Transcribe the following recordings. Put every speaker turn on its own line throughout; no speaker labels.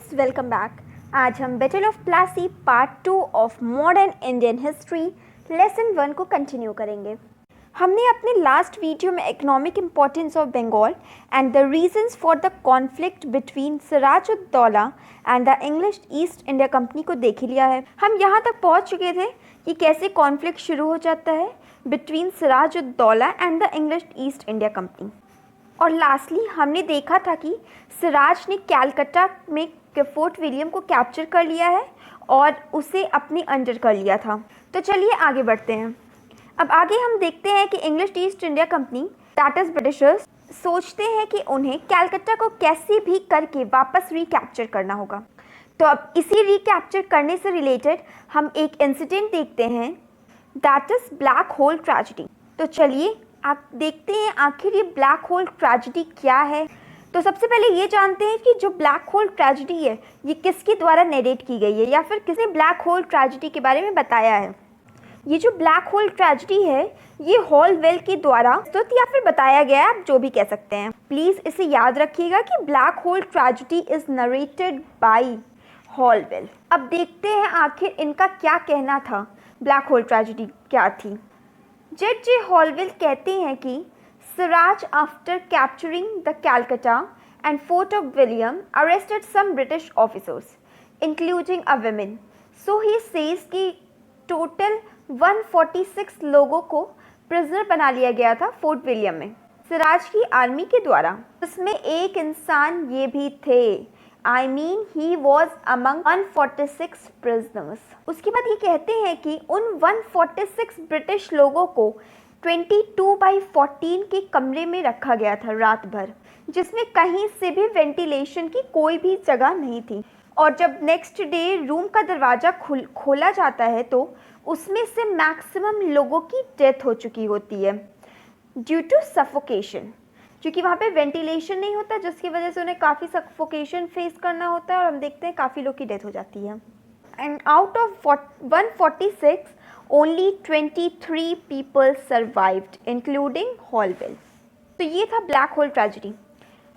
Friends, welcome back. आज हम battle of Plassey part 2 of modern Indian history lesson 1 को continue करेंगे। हमने अपने लास्ट वीडियो में economic importance of Bengal and the reasons for the conflict between Sirajuddaula and the English East India company को देख लिया है। हम यहाँ तक पहुँच चुके थे कि कैसे कॉन्फ्लिक्ट शुरू हो जाता है between Sirajuddaula and the English East India company. और लास्टली हमने देखा था कि सिराज ने कैलकटा में फोर्ट विलियम को कैप्चर कर लिया है और उसे अपने अंडर कर लिया था। तो चलिए आगे बढ़ते हैं। अब आगे हम देखते हैं कि English East India company that is Britishers सोचते हैं कि उन्हें कैलकटा को कैसे भी करके वापस रिकैप्चर करना होगा। तो अब इसी रिकैप्चर करने से रिलेटेड हम एक इंसिडेंट देखते हैं that is black hole tragedy. तो चलिए आप देखते हैं आखिर ये ब्लैक होल ट्रेजेडी क्या है। तो सबसे पहले ये जानते हैं कि जो ब्लैक होल ट्रेजेडी है ये किसके द्वारा नरेट की गई है या फिर किसने ब्लैक होल ट्रेजेडी के बारे में बताया है। ये जो ब्लैक होल ट्रेजेडी है ये हॉलवेल के द्वारा प्रस्तुत या फिर बताया गया है, आप जो भी कह सकते हैं। प्लीज़ इसे याद रखिएगा कि black hole tragedy is narrated by Holwell. अब देखते हैं आखिर इनका क्या कहना था, ब्लैक होल ट्रेजेडी क्या थी। जज जे हॉलवेल कहते हैं कि Siraj, after capturing the Calcutta and Fort of William, arrested some British officers, including a woman. So he says कि total 146 लोगों को prisoner बना लिया गया था फोर्ट विलियम में सिराज की आर्मी के द्वारा। उसमें एक इंसान ये भी थे, I mean he was among 146 prisoners. उसके बाद ये कहते हैं कि उन 146 ब्रिटिश लोगों को 22/14 के कमरे में रखा गया था रात भर, जिसमें कहीं से भी वेंटिलेशन की कोई भी जगह नहीं थी। और जब नेक्स्ट डे रूम का दरवाज़ा खोला जाता है तो उसमें से मैक्सिमम लोगों की डेथ हो चुकी होती है ड्यू टू सफोकेशन, क्योंकि वहाँ पे वेंटिलेशन नहीं होता, जिसकी वजह से उन्हें काफ़ी सफोकेशन फेस करना होता है और हम देखते हैं काफ़ी लोग की डेथ हो जाती है। And out of 146 only 23 people survived including Holwell. तो ये था ब्लैक होल ट्रेजेडी।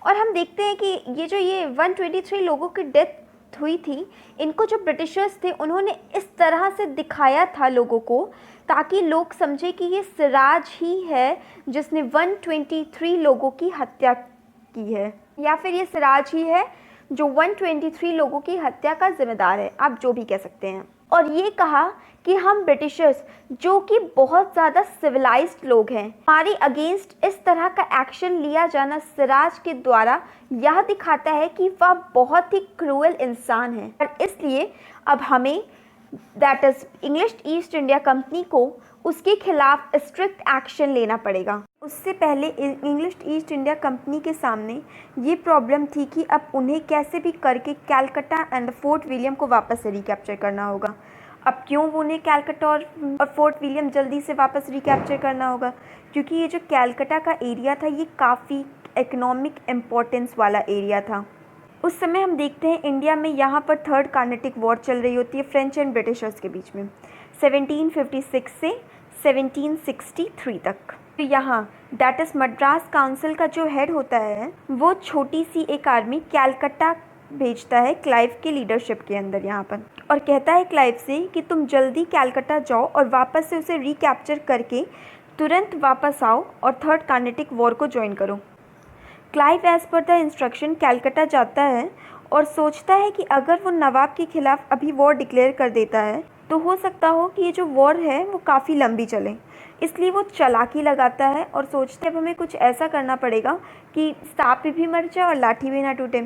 और हम देखते हैं कि ये 123 लोगों की डेथ हुई थी, इनको जो ब्रिटिशर्स थे उन्होंने इस तरह से दिखाया था लोगों को ताकि लोग समझे कि ये सिराज ही है जिसने 123 लोगों की हत्या की है, या फिर ये सिराज ही है जो 123 लोगों की हत्या का जिम्मेदार है, आप जो भी कह सकते हैं। और ये कहा कि हम ब्रिटिशर्स जो कि बहुत ज़्यादा सिविलाइज्ड लोग हैं, हमारे अगेंस्ट इस तरह का एक्शन लिया जाना सिराज के द्वारा यह दिखाता है कि वह बहुत ही क्रूअल इंसान है और इसलिए अब हमें that is English East India company को उसके खिलाफ स्ट्रिक्ट एक्शन लेना पड़ेगा। उससे पहले इंग्लिश ईस्ट इंडिया कंपनी के सामने ये प्रॉब्लम थी कि अब उन्हें कैसे भी करके कैलकटा एंड फोर्ट विलियम को वापस से रिकैप्चर करना होगा। अब क्यों उन्हें कैलकटा और फोर्ट विलियम जल्दी से वापस रिकैप्चर करना होगा, क्योंकि ये जो कैलकटा का एरिया था ये काफ़ी इकोनॉमिक इम्पोर्टेंस वाला एरिया था। उस समय हम देखते हैं इंडिया में यहाँ पर थर्ड कार्नेटिक वॉर चल रही होती है फ्रेंच एंड ब्रिटिशर्स के बीच में 1756 से 1763 तक। तो यहाँ दैट इज़ मद्रास काउंसिल का जो हेड होता है वो छोटी सी एक आर्मी कैलकटा भेजता है क्लाइव के लीडरशिप के अंदर यहाँ पर, और कहता है क्लाइव से कि तुम जल्दी कैलकटा जाओ और वापस से उसे रिकैप्चर करके तुरंत वापस आओ और थर्ड कार्नेटिक वॉर को ज्वाइन करो। Clive as per the instruction Calcutta जाता है और सोचता है कि अगर वो नवाब के खिलाफ अभी वॉर डिक्लेयर कर देता है तो हो सकता हो कि ये जो वॉर है वो काफ़ी लंबी चले, इसलिए वो चालाकी लगाता है और सोचते हैं अब हमें कुछ ऐसा करना पड़ेगा कि सांप भी मर जाए और लाठी भी ना टूटे।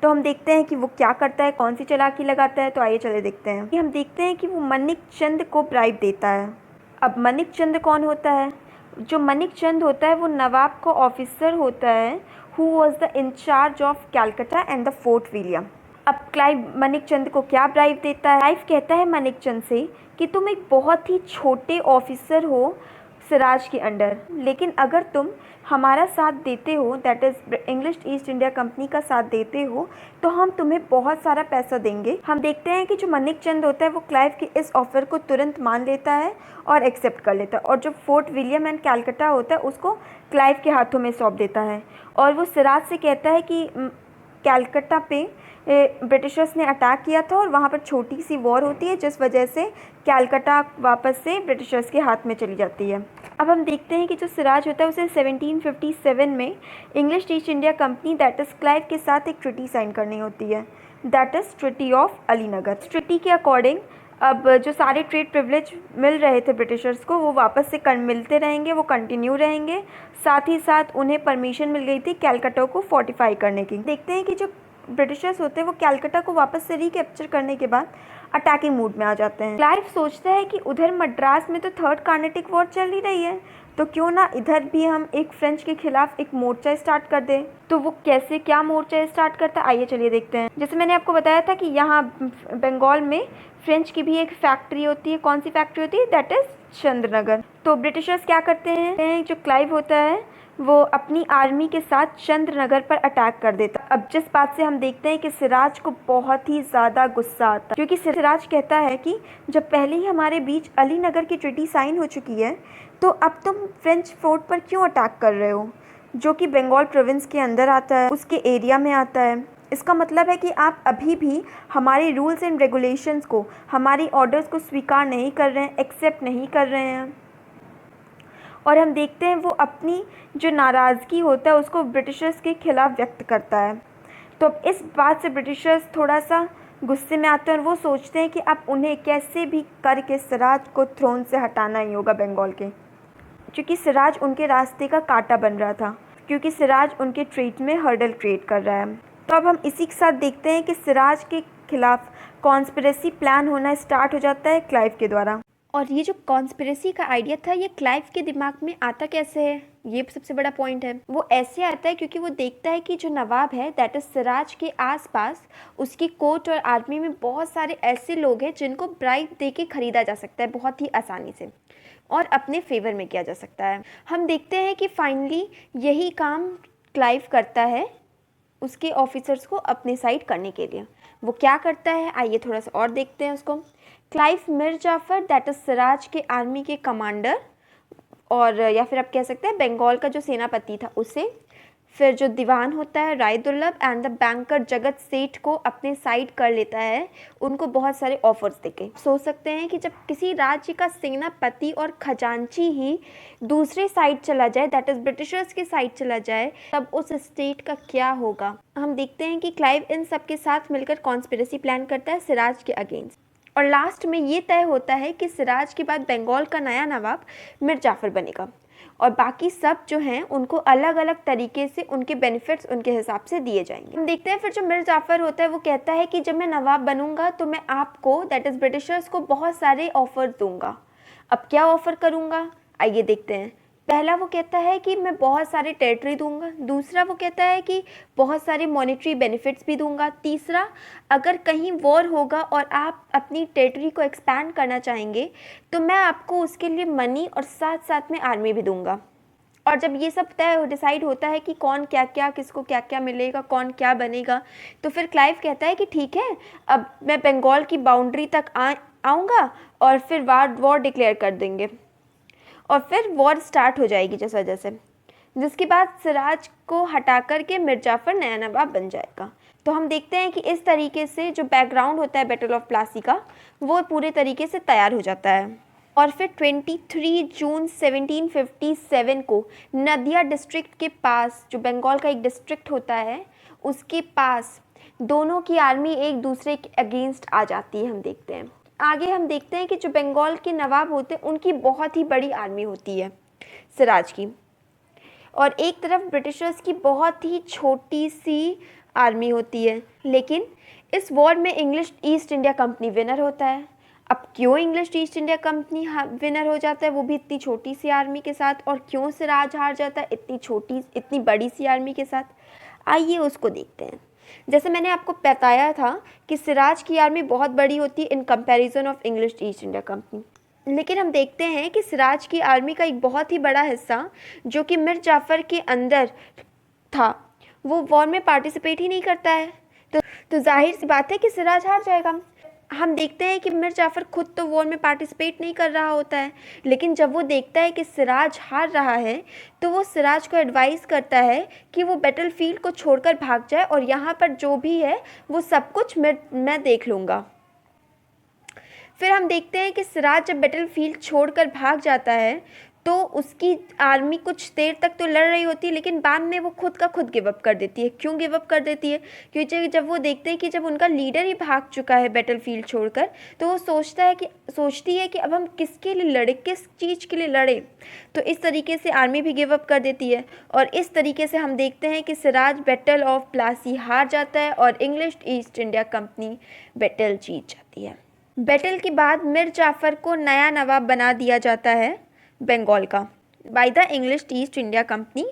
तो हम देखते हैं कि वो क्या करता है, कौन सी चालाकी लगाता है। तो आइए चले देखते हैं कि हम देखते हैं कि वो मनिक चंद को ब्राइब देता है। अब मनिक चंद कौन होता है? जो मनिक चंद होता है वो नवाब का ऑफिसर होता है who was the incharge of Calcutta and the fort William. अब क्लाइव मनिक चंद को क्या ब्राइब देता है? क्लाइव कहता है मनिक चंद से कि तुम एक बहुत ही छोटे ऑफिसर हो सिराज के अंडर, लेकिन अगर तुम हमारा साथ देते हो, that is English East India company का साथ देते हो, तो हम तुम्हें बहुत सारा पैसा देंगे। हम देखते हैं कि जो मनिक चंद होता है वो क्लाइव के इस ऑफ़र को तुरंत मान लेता है और एक्सेप्ट कर लेता है, और जो फोर्ट विलियम एंड कैलकटा होता है उसको क्लाइव के हाथों में सौंप देता है। और वो सिराज से कहता है कि कैलकाटा पे ब्रिटिशर्स ने अटैक किया था और वहाँ पर छोटी सी वॉर होती है जिस वजह से कैलकाटा वापस से ब्रिटिशर्स के हाथ में चली जाती है। अब हम देखते हैं कि जो सिराज होता है उसे 1757 में English East India company that is Clive के साथ एक ट्रिटी साइन करनी होती है, that is treaty of Alinagar. Treaty के अकॉर्डिंग अब जो सारे ट्रेड प्रिविलेज मिल रहे थे ब्रिटिशर्स को वो वापस से मिलते रहेंगे, वो कंटिन्यू रहेंगे। साथ ही साथ उन्हें परमिशन मिल गई थी कैलकाटा को फोर्टिफाई करने की। देखते हैं कि जो ब्रिटिशर्स होते हैं वो कैलकाटा को वापस से रिकैप्चर करने के बाद अटैकिंग मूड में आ जाते हैं। क्लाइव सोचता है कि उधर मद्रास में तो थर्ड कार्नेटिक वॉर चल ही रही है, तो क्यों ना इधर भी हम एक फ्रेंच के खिलाफ एक मोर्चा स्टार्ट कर दें। तो वो कैसे, क्या मोर्चा स्टार्ट करता है, आइए चलिए देखते हैं। जैसे मैंने आपको बताया था कि यहाँ बंगाल में फ्रेंच की भी एक फैक्ट्री होती है। कौन सी फैक्ट्री होती है? That is Chandranagar. तो ब्रिटिशर्स क्या करते हैं, जो क्लाइव होता है वो अपनी आर्मी के साथ चंद्रनगर पर अटैक कर देता। अब जिस बात से हम देखते हैं कि सिराज को बहुत ही ज़्यादा गुस्सा आता है, क्योंकि सिराज कहता है कि जब पहले ही हमारे बीच अलीनगर की ट्रीटी साइन हो चुकी है तो अब तुम फ्रेंच फोर्ट पर क्यों अटैक कर रहे हो, जो कि बंगाल प्रोविंस के अंदर आता है, उसके एरिया में आता है। इसका मतलब है कि आप अभी भी हमारे रूल्स एंड रेगुलेशंस को, हमारी ऑर्डर्स को स्वीकार नहीं कर रहे हैं, एक्सेप्ट नहीं कर रहे हैं। और हम देखते हैं वो अपनी जो नाराज़गी होता है उसको ब्रिटिशर्स के खिलाफ व्यक्त करता है। तो अब इस बात से ब्रिटिशर्स थोड़ा सा गुस्से में आते हैं और वो सोचते हैं कि अब उन्हें कैसे भी करके सिराज को थ्रोन से हटाना ही होगा बंगाल के, क्योंकि सिराज उनके रास्ते का कांटा बन रहा था, क्योंकि सिराज उनके ट्रेड में हर्डल क्रिएट कर रहा है। तो अब हम इसी के साथ देखते हैं कि सिराज के खिलाफ कॉन्स्पिरेसी प्लान होना स्टार्ट हो जाता है क्लाइव के द्वारा। और ये जो कॉन्स्पिरेसी का आइडिया था ये क्लाइव के दिमाग में आता कैसे है, ये सबसे बड़ा पॉइंट है। वो ऐसे आता है क्योंकि वो देखता है कि जो नवाब है दैट इज सिराज के आसपास उसकी कोर्ट और आर्मी में बहुत सारे ऐसे लोग हैं जिनको ब्राइब दे के खरीदा जा सकता है बहुत ही आसानी से और अपने फेवर में किया जा सकता है। हम देखते हैं कि फाइनली यही काम क्लाइव करता है उसके ऑफिसर्स को अपने साइड करने के लिए। वो क्या करता है, आइए थोड़ा सा और देखते हैं उसको। Clive Mir Jafar that is Siraj के आर्मी के कमांडर, और या फिर आप कह सकते हैं बंगाल का जो सेनापति था उसे, फिर जो दीवान होता है राय दुर्लभ एंड द बैंकर जगत सेठ को अपने साइड कर लेता है, उनको बहुत सारे ऑफर्स देके। सोच सकते हैं कि जब किसी राज्य का सेनापति और खजांची ही दूसरे साइड चला जाए, दैट इज़ ब्रिटिशर्स के साइड चला जाए, तब उस स्टेट का क्या होगा। हम देखते हैं कि क्लाइव इन सब के साथ मिलकर कॉन्स्पिरेसी प्लान करता है सिराज के अगेंस्ट, और लास्ट में ये तय होता है कि सिराज के बाद बंगाल का नया नवाब मीर जाफ़र बनेगा और बाकी सब जो हैं उनको अलग अलग तरीके से उनके बेनिफिट्स उनके हिसाब से दिए जाएंगे। हम देखते हैं फिर जो मीर जाफ़र होता है वो कहता है कि जब मैं नवाब बनूंगा तो मैं आपको दैट इज़ ब्रिटिशर्स को बहुत सारे ऑफर दूंगा। अब क्या ऑफ़र करूंगा, आइए देखते हैं। पहला वो कहता है कि मैं बहुत सारे टेरिटरी दूंगा। दूसरा वो कहता है कि बहुत सारे मॉनेटरी बेनिफिट्स भी दूंगा। तीसरा, अगर कहीं वॉर होगा और आप अपनी टेरिटरी को एक्सपैंड करना चाहेंगे तो मैं आपको उसके लिए मनी और साथ साथ में आर्मी भी दूंगा। और जब ये सब तय डिसाइड होता है कि कौन क्या क्या, किसको क्या क्या मिलेगा, कौन क्या बनेगा, तो फिर क्लाइव कहता है कि ठीक है, अब मैं बंगाल की बाउंड्री तक आऊँगा और फिर वॉर डिक्लेयर कर देंगे और फिर वॉर स्टार्ट हो जाएगी जिस वजह से, जिसके बाद सिराज को हटा कर के मीर जाफ़र नया नवाब बन जाएगा। तो हम देखते हैं कि इस तरीके से जो बैकग्राउंड होता है बैटल ऑफ प्लासी का वो पूरे तरीके से तैयार हो जाता है। और फिर 23 जून 1757 को नदिया डिस्ट्रिक्ट के पास, जो बंगाल का एक डिस्ट्रिक्ट होता है, उसके पास दोनों की आर्मी एक दूसरे के अगेंस्ट आ जाती है। हम देखते हैं आगे, हम देखते हैं कि जो बंगाल के नवाब होते हैं उनकी बहुत ही बड़ी आर्मी होती है सिराज की, और एक तरफ ब्रिटिशर्स की बहुत ही छोटी सी आर्मी होती है। लेकिन इस वॉर में English East India company winner होता है। अब क्यों English East India company winner हो जाता है, वो भी इतनी छोटी सी आर्मी के साथ, और क्यों सिराज हार जाता है इतनी बड़ी सी आर्मी के साथ, आइए उसको देखते हैं। जैसे मैंने आपको बताया था कि सिराज की आर्मी बहुत बड़ी होती है in comparison of English East India company, लेकिन हम देखते हैं कि सिराज की आर्मी का एक बहुत ही बड़ा हिस्सा जो कि मीर जाफ़र के अंदर था वो वॉर में पार्टिसिपेट ही नहीं करता है। तो जाहिर सी बात है कि सिराज हार जाएगा। हम देखते हैं कि मीर जाफ़र खुद तो वॉर में पार्टिसिपेट नहीं कर रहा होता है, लेकिन जब वो देखता है कि सिराज हार रहा है तो वो सिराज को एडवाइस करता है कि वो बैटलफील्ड को छोड़कर भाग जाए और यहाँ पर जो भी है वो सब कुछ मैं देख लूँगा। फिर हम देखते हैं कि सिराज जब बैटलफील्ड छोड़कर भाग जाता है तो उसकी आर्मी कुछ देर तक तो लड़ रही होती है, लेकिन बाद में वो खुद का खुद गिव अप कर देती है। क्यों गिव अप कर देती है? क्योंकि जब वो देखते हैं कि जब उनका लीडर ही भाग चुका है बैटलफील्ड छोड़कर, तो वो सोचती है कि अब हम किसके लिए लड़े, किस चीज़ के लिए लड़े। तो इस तरीके से आर्मी भी गिव अप कर देती है और इस तरीके से हम देखते हैं कि सिराज बैटल ऑफ प्लासी हार जाता है और English East India Company battle जीत जाती है। बैटल के बाद मीर जाफ़र को नया नवाब बना दिया जाता है बंगाल का by the English East India company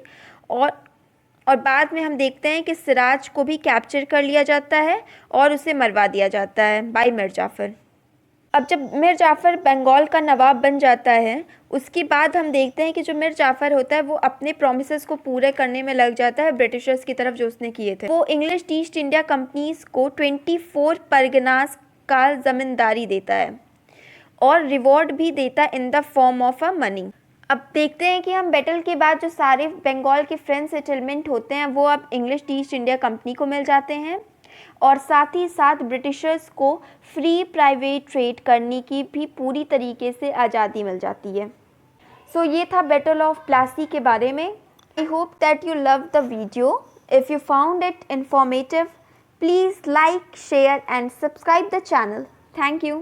और बाद में हम देखते हैं कि सिराज को भी कैप्चर कर लिया जाता है और उसे मरवा दिया जाता है बाय मीर जाफ़र। अब जब मीर जाफ़र बंगाल का नवाब बन जाता है उसके बाद हम देखते हैं कि जो मीर जाफ़र होता है वो अपने प्रोमिसेस को पूरे करने में लग जाता है ब्रिटिशर्स की तरफ जो उसने किए थे। वो इंग्लिश ईस्ट इंडिया कंपनीज को 24 परगनास का ज़मींदारी देता है और रिवॉर्ड भी देता है in the form of a money. अब देखते हैं कि हम बैटल के बाद जो सारे बंगाल के फ्रेंच सेटलमेंट होते हैं वो अब इंग्लिश ईस्ट इंडिया कंपनी को मिल जाते हैं और साथ ही साथ ब्रिटिशर्स को फ्री प्राइवेट ट्रेड करने की भी पूरी तरीके से आज़ादी मिल जाती है। सो ये था बैटल ऑफ प्लासी के बारे में। I hope that you love the video. If you found it informative, please like, share and subscribe the channel. Thank you.